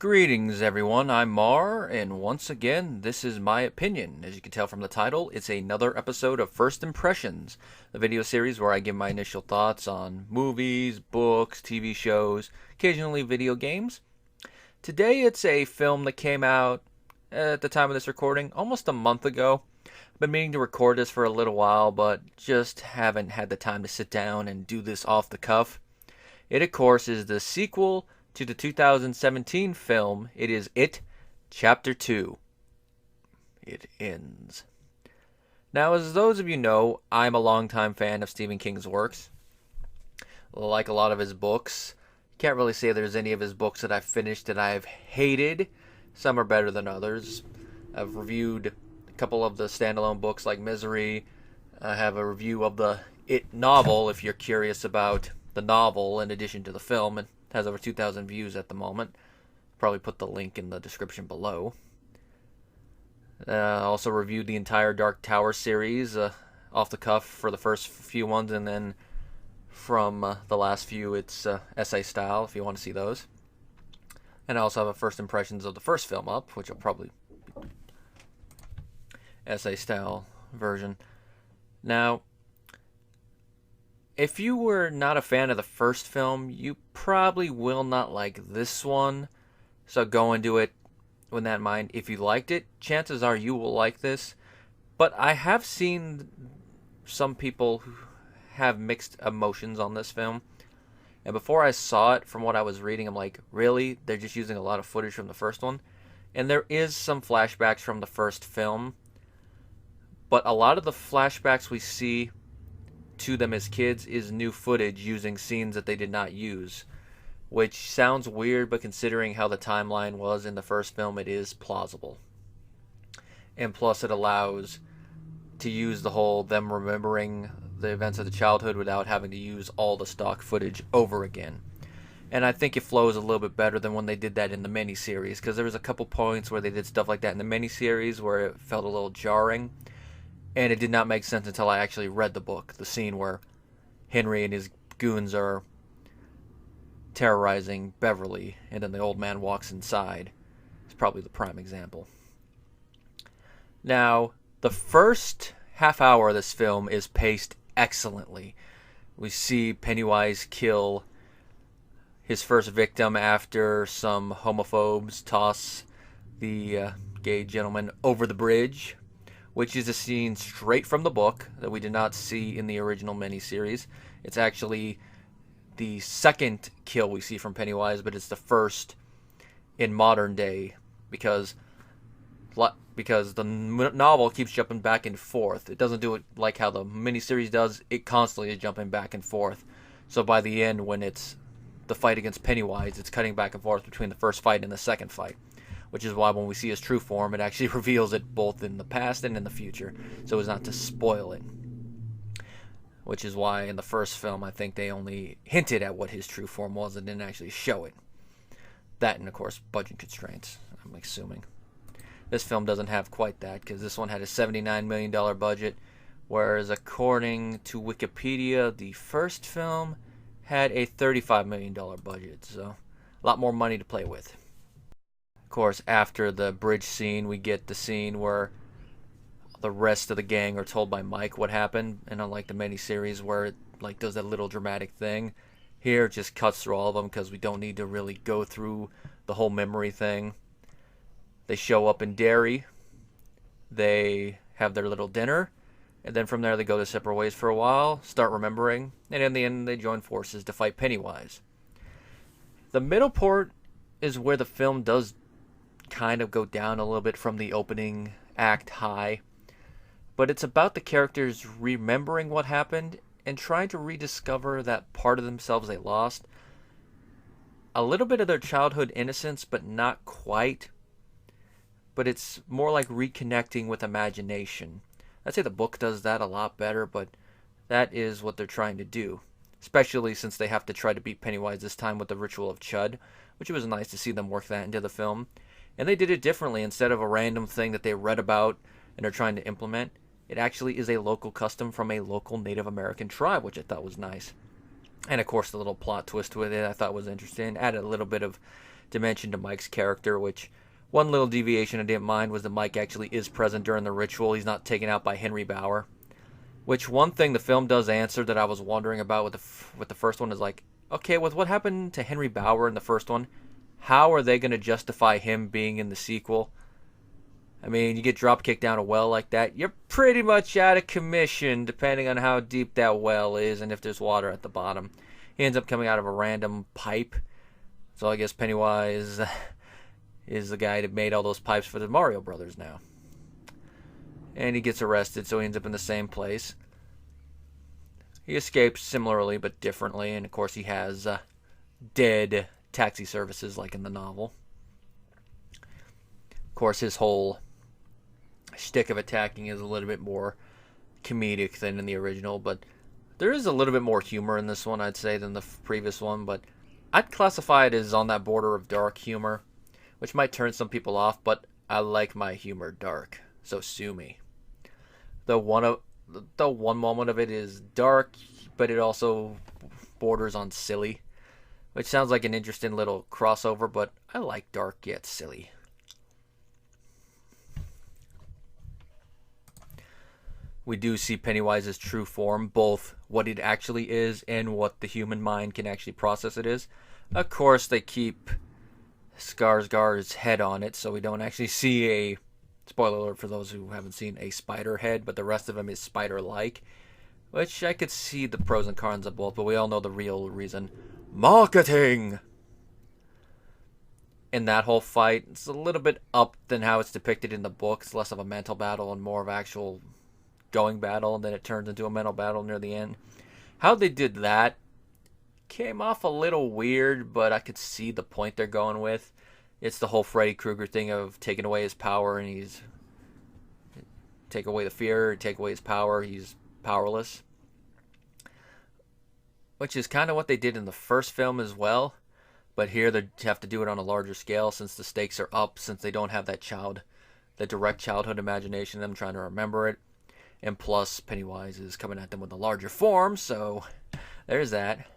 Greetings, everyone. I'm Mar, and once again, this is my opinion. As you can tell from the title, it's another episode of First Impressions, the video series where I give my initial thoughts on movies, books, TV shows, occasionally video games. Today, it's a film that came out at the time of this recording almost a month ago. I've been meaning to record this for a little while, but just haven't had the time to sit down and do this off the cuff. It, of course, is the sequel to the 2017 film. It is It, Chapter 2. It ends. Now, as those of you know, I'm a longtime fan of Stephen King's works. Like a lot of his books, can't really say there's any of his books that I've finished that I've hated. Some are better than others. I've reviewed a couple of the standalone books like Misery. I have a review of the It novel, if you're curious about the novel in addition to the film. It has over 2,000 views at the moment. Probably put the link in the description below. Also reviewed the entire Dark Tower series off the cuff for the first few ones, and then from the last few it's essay style if you want to see those. And I also have a first impressions of the first film up, which will probably be essay style version. Now, if you were not a fan of the first film, you probably will not like this one. So go into it with that in mind. If you liked it, chances are you will like this. But I have seen some people who have mixed emotions on this film. And before I saw it, from what I was reading, I'm like, really? They're just using a lot of footage from the first one? And there is some flashbacks from the first film. But a lot of the flashbacks we see to them as kids is new footage using scenes that they did not use, which sounds weird, but considering how the timeline was in the first film, it is plausible. And plus it allows to use the whole them remembering the events of the childhood without having to use all the stock footage over again. And I think it flows a little bit better than when they did that in the miniseries, because there was a couple points where they did stuff like that in the miniseries where it felt a little jarring. And it did not make sense until I actually read the book. The scene where Henry and his goons are terrorizing Beverly, and then the old man walks inside. It's probably the prime example. Now, the first half hour of this film is paced excellently. We see Pennywise kill his first victim after some homophobes toss the gay gentleman over the bridge, which is a scene straight from the book that we did not see in the original miniseries. It's actually the second kill we see from Pennywise, but it's the first in modern day because the novel keeps jumping back and forth. It doesn't do it like how the miniseries does. It constantly is jumping back and forth. So by the end, when it's the fight against Pennywise, it's cutting back and forth between the first fight and the second fight, which is why when we see his true form, it actually reveals it both in the past and in the future, so as not to spoil it. Which is why in the first film, I think they only hinted at what his true form was and didn't actually show it. That and, of course, budget constraints, I'm assuming. This film doesn't have quite that, because this one had a $79 million budget, whereas according to Wikipedia, the first film had a $35 million budget, so a lot more money to play with. Of course, after the bridge scene, we get the scene where the rest of the gang are told by Mike what happened, and unlike the miniseries where it does that little dramatic thing, here it just cuts through all of them because we don't need to really go through the whole memory thing. They show up in Derry, they have their little dinner, and then from there they go their separate ways for a while, start remembering, and in the end they join forces to fight Pennywise. The middle part is where the film does kind of go down a little bit from the opening act high, but it's about the characters remembering what happened and trying to rediscover that part of themselves they lost. A little bit of their childhood innocence, but not quite. But it's more like reconnecting with imagination. I'd say the book does that a lot better, but that is what they're trying to do, especially since they have to try to beat Pennywise this time with the ritual of Chud, which was nice to see them work that into the film. And they did it differently. Instead of a random thing that they read about and are trying to implement, it actually is a local custom from a local Native American tribe, which I thought was nice. And of course the little plot twist with it I thought was interesting. Added a little bit of dimension to Mike's character, which one little deviation I didn't mind was that Mike actually is present during the ritual. He's not taken out by Henry Bauer. Which one thing the film does answer that I was wondering about with the first one is like, okay, with what happened to Henry Bauer in the first one, how are they going to justify him being in the sequel? I mean, you get drop kicked down a well like that, you're pretty much out of commission depending on how deep that well is and if there's water at the bottom. He ends up coming out of a random pipe. So I guess Pennywise is the guy that made all those pipes for the Mario Brothers now. And he gets arrested, so he ends up in the same place. He escapes similarly but differently, and of course he has dead taxi services like in the novel. Of course, his whole shtick of attacking is a little bit more comedic than in the original, but there is a little bit more humor in this one, I'd say, than the previous one, but I'd classify it as on that border of dark humor, which might turn some people off, but I like my humor dark, so sue me. The one moment of it is dark, but it also borders on silly, which sounds like an interesting little crossover, but I like dark yet silly. We do see Pennywise's true form, both what it actually is and what the human mind can actually process it is. Of course, they keep Skarsgård's head on it, so we don't actually see a, spoiler alert for those who haven't seen, a spider head, but the rest of him is spider-like, which I could see the pros and cons of both, but we all know the real reason. Marketing! In that whole fight, it's a little bit up than how it's depicted in the book. It's less of a mental battle and more of actual going battle, and then it turns into a mental battle near the end. How they did that came off a little weird, but I could see the point they're going with. It's the whole Freddy Krueger thing of taking away his power, and he's take away the fear, take away his power, he's powerless. Which is kind of what they did in the first film as well, but here they have to do it on a larger scale since the stakes are up, since they don't have that direct childhood imagination of them trying to remember it. And plus, Pennywise is coming at them with a larger form, so there's that.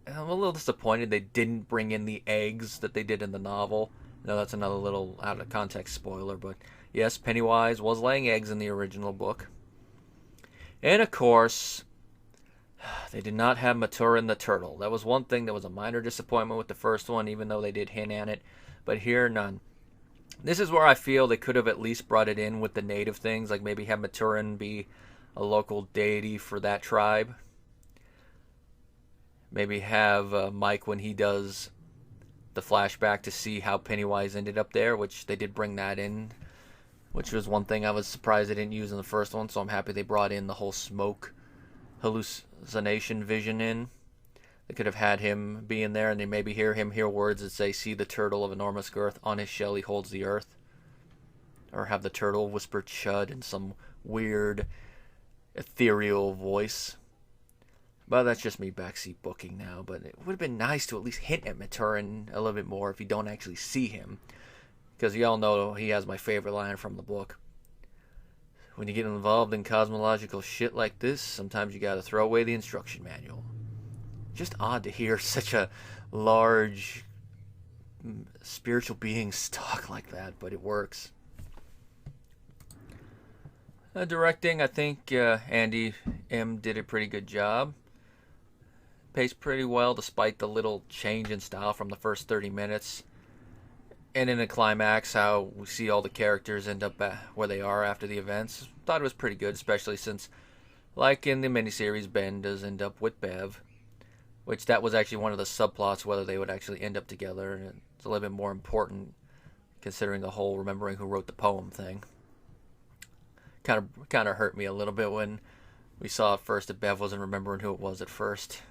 I'm a little disappointed they didn't bring in the eggs that they did in the novel. I know that's another little out of context spoiler, but yes, Pennywise was laying eggs in the original book. And of course, they did not have Maturin the turtle. That was one thing that was a minor disappointment with the first one, even though they did hint at it. But here, none. This is where I feel they could have at least brought it in with the native things, like maybe have Maturin be a local deity for that tribe. Maybe have Mike, when he does the flashback, to see how Pennywise ended up there, which they did bring that in, which was one thing I was surprised they didn't use in the first one, so I'm happy they brought in the whole smoke hallucination vision in. They could have had him be in there, and they maybe hear words that say, "See the turtle of enormous girth, on his shell he holds the earth." Or have the turtle whisper "chud" in some weird, ethereal voice. But that's just me backseat booking now, but it would have been nice to at least hint at Maturin a little bit more if you don't actually see him. Because you all know he has my favorite line from the book. When you get involved in cosmological shit like this, sometimes you gotta throw away the instruction manual. Just odd to hear such a large spiritual being talk like that, but it works. Directing, I think Andy M. did a pretty good job. Paced pretty well despite the little change in style from the first 30 minutes. And in the climax, how we see all the characters end up where they are after the events. Thought it was pretty good, especially since, like in the miniseries, Ben does end up with Bev. Which that was actually one of the subplots, whether they would actually end up together. And it's a little bit more important, considering the whole remembering who wrote the poem thing. Kind of hurt me a little bit when we saw at first that Bev wasn't remembering who it was at first.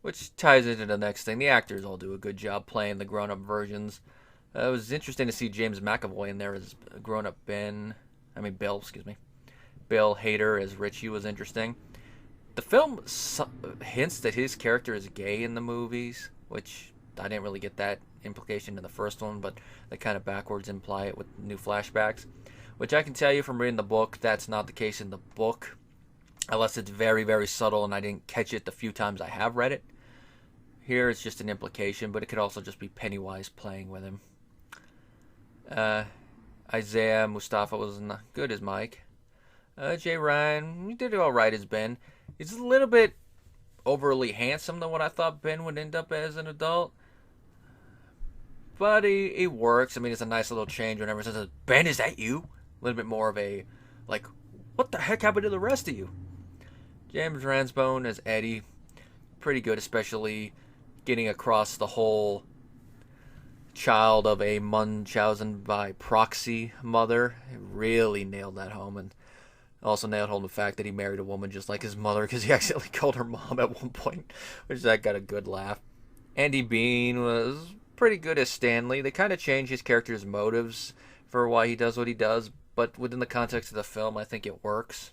Which ties into the next thing. The actors all do a good job playing the grown-up versions. It was interesting to see James McAvoy in there as grown-up Bill, Bill Hader as Richie was interesting. The film hints that his character is gay in the movies, which I didn't really get that implication in the first one, but they kind of backwards imply it with new flashbacks. Which I can tell you from reading the book, that's not the case in the book. Unless it's very, very subtle and I didn't catch it the few times I have read it. Here it's just an implication, but it could also just be Pennywise playing with him. Isaiah Mustafa was not good as Mike. Jay Ryan, he did alright as Ben. He's a little bit overly handsome than what I thought Ben would end up as an adult. But he works. I mean, it's a nice little change whenever it says, Ben, is that you? A little bit more of a, like, what the heck happened to the rest of you? James Ransone as Eddie. Pretty good, especially getting across the whole child of a Munchausen by proxy mother. It really nailed that home, and also nailed home the fact that he married a woman just like his mother, because he accidentally called her mom at one point, which that got a good laugh. Andy Bean was pretty good as Stanley. They kind of changed his character's motives for why he does what he does, but within the context of the film, I think it works.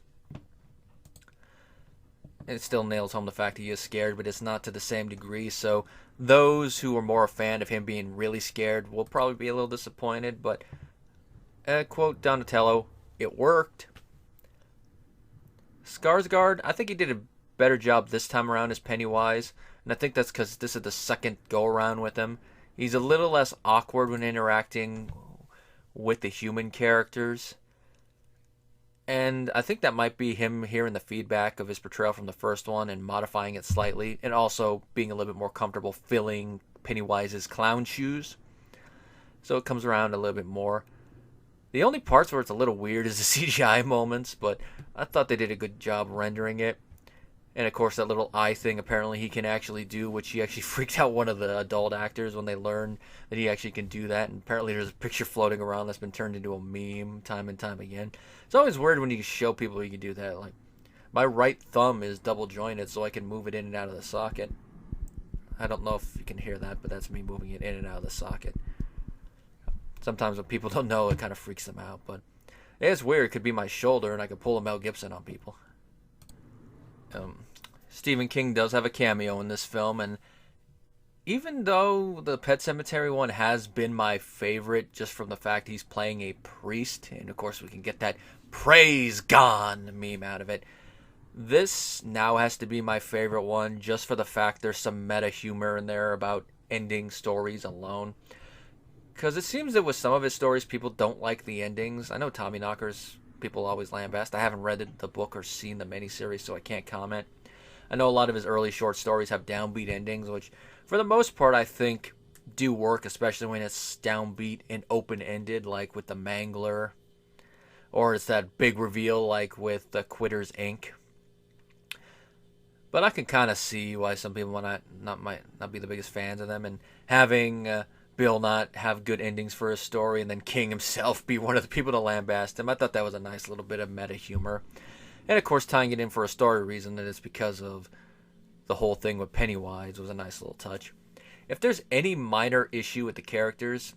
And it still nails home the fact that he is scared, but it's not to the same degree. So those who are more a fan of him being really scared will probably be a little disappointed. But, quote Donatello, it worked. Skarsgård, I think he did a better job this time around as Pennywise. And I think that's because this is the second go-around with him. He's a little less awkward when interacting with the human characters. And I think that might be him hearing the feedback of his portrayal from the first one and modifying it slightly, and also being a little bit more comfortable filling Pennywise's clown shoes. So it comes around a little bit more. The only parts where it's a little weird is the CGI moments, but I thought they did a good job rendering it. And of course that little eye thing apparently he can actually do, which he actually freaked out one of the adult actors when they learned that he actually can do that. And apparently there's a picture floating around that's been turned into a meme time and time again. It's always weird when you show people you can do that. Like, my right thumb is double jointed so I can move it in and out of the socket. I don't know if you can hear that, but that's me moving it in and out of the socket. Sometimes when people don't know, it kind of freaks them out. But it's weird. It could be my shoulder and I could pull a Mel Gibson on people. Stephen King does have a cameo in this film, and even though the Pet Sematary one has been my favorite just from the fact he's playing a priest, and of course we can get that praise gone meme out of it, this now has to be my favorite one just for the fact there's some meta humor in there about ending stories alone. Because it seems that with some of his stories people don't like the endings. I know Tommyknockers people always lambast. I haven't read the book or seen the miniseries, so I can't comment. I know a lot of his early short stories have downbeat endings, which for the most part I think do work, especially when it's downbeat and open-ended, like with The Mangler, or it's that big reveal like with the Quitters Inc. But I can kind of see why some people might not be the biggest fans of them, and having Bill not have good endings for his story, and then King himself be one of the people to lambast him. I thought that was a nice little bit of meta humor. And of course, tying it in for a story reason, that it's because of the whole thing with Pennywise was a nice little touch. If there's any minor issue with the characters,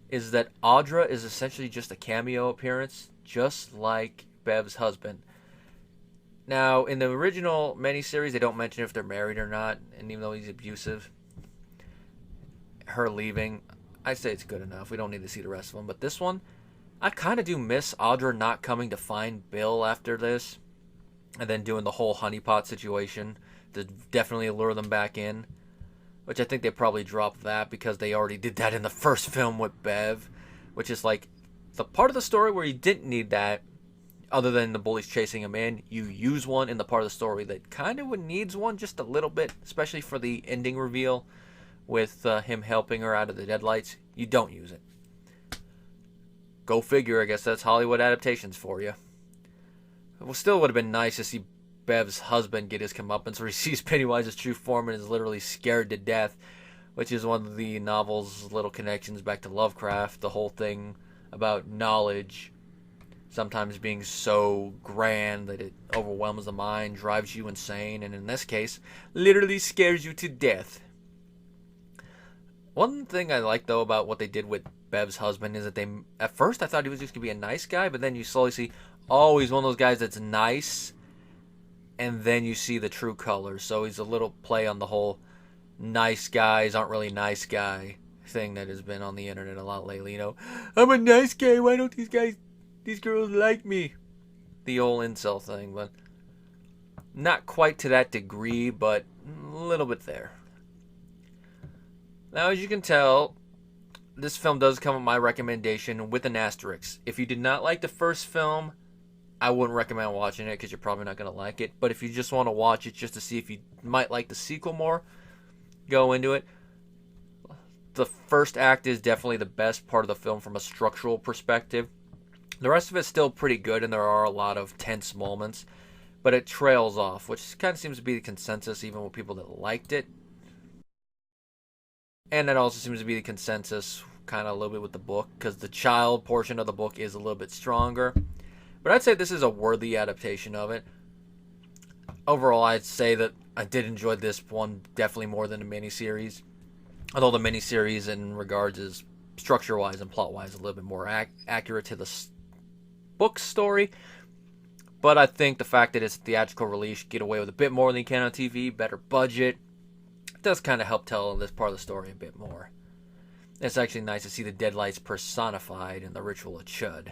is that Audra is essentially just a cameo appearance, just like Bev's husband. Now, in the original miniseries, they don't mention if they're married or not, and even though he's abusive, her leaving, I say it's good enough. We don't need to see the rest of them. But this one, I kind of do miss Audra not coming to find Bill after this, and then doing the whole honeypot situation to definitely lure them back in, which I think they probably dropped that because they already did that in the first film with Bev, which is like the part of the story where you didn't need that, other than the bullies chasing him in. You use one in the part of the story that kind of needs one just a little bit, especially for the ending reveal with him helping her out of the deadlights. You don't use it. Go figure, I guess that's Hollywood adaptations for you. It still would have been nice to see Bev's husband get his comeuppance, where he sees Pennywise's true form and is literally scared to death, which is one of the novel's little connections back to Lovecraft. The whole thing about knowledge sometimes being so grand that it overwhelms the mind, drives you insane, and in this case, literally scares you to death. One thing I like, though, about what they did with Bev's husband is that they, at first I thought he was just going to be a nice guy, but then you slowly see, oh, he's one of those guys that's nice, and then you see the true colors. So he's a little play on the whole nice guys aren't really nice guy thing that has been on the internet a lot lately. You know, I'm a nice guy, why don't these girls like me? The old incel thing, but not quite to that degree, but a little bit there. Now, as you can tell, this film does come with my recommendation with an asterisk. If you did not like the first film, I wouldn't recommend watching it because you're probably not going to like it. But if you just want to watch it just to see if you might like the sequel more, go into it. The first act is definitely the best part of the film from a structural perspective. The rest of it's still pretty good, and there are a lot of tense moments, but it trails off, which kind of seems to be the consensus even with people that liked it. And that also seems to be the consensus kind of a little bit with the book, because the child portion of the book is a little bit stronger. But I'd say this is a worthy adaptation of it. Overall, I'd say that I did enjoy this one definitely more than the miniseries. Although the miniseries in regards is structure-wise and plot-wise a little bit more accurate to the book story. But I think the fact that it's a theatrical release, get away with a bit more than you can on TV, better budget, does kind of help tell this part of the story a bit more. It's actually nice to see the Deadlights personified in the ritual of Chud.